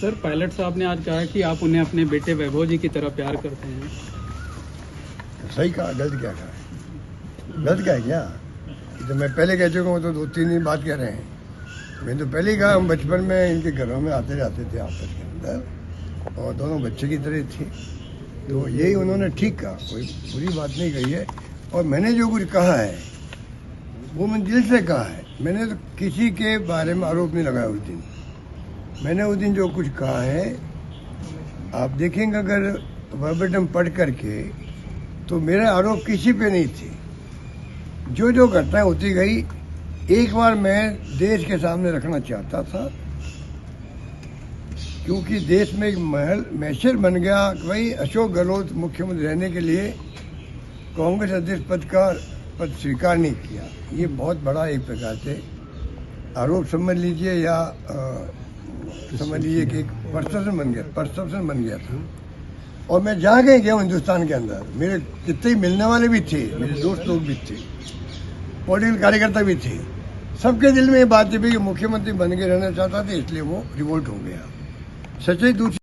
Sir, pilot साहब ने आज कहा कि आप उन्हें अपने बेटे वैभव जी की तरह प्यार करते हैं। सही कहा, गलत क्या कहा? गलत क्या है क्या? ये तो मैं पहले कह चुका हूँ, तो 2-3 दिन बात कर रहे हैं। मैंने तो पहले ही कहा, हम बचपन में इनके घरों में आते जाते थे आपस के अंदर, और दोनों बच्चे की तरह थे। तो यही उन्होंने ठीक कहा, कोई बुरी बात नहीं कही है। और मैंने जो कुछ कहा है वो मैं दिल से कहा है। मैंने तो किसी के बारे में आरोप नहीं लगाया उस दिन। मैंने उस दिन जो कुछ कहा है, आप देखेंगे अगर वर्बेटम पढ़ करके, तो मेरे आरोप किसी पे नहीं थे। जो जो घटनाएं होती गई, एक बार मैं देश के सामने रखना चाहता था, क्योंकि देश में एक मैसेज बन गया कि भाई अशोक गहलोत मुख्यमंत्री रहने के लिए कांग्रेस अध्यक्ष पद स्वीकार नहीं किया। ये बहुत बड़ा एक प्रकार से आरोप समझ लीजिए, या समझ लीजिए कि एक परसेप्शन बन गया था। और मैं जहाँ कहीं गया हूँ हिंदुस्तान के अंदर, मेरे जितने मिलने वाले भी थे, मेरे दोस्त लोग भी थे, पॉलिटिकल कार्यकर्ता भी थे, सबके दिल में ये बात थी कि मुख्यमंत्री बन के रहना चाहता था, इसलिए वो रिवोल्ट हो गया। सच्चाई दूसरी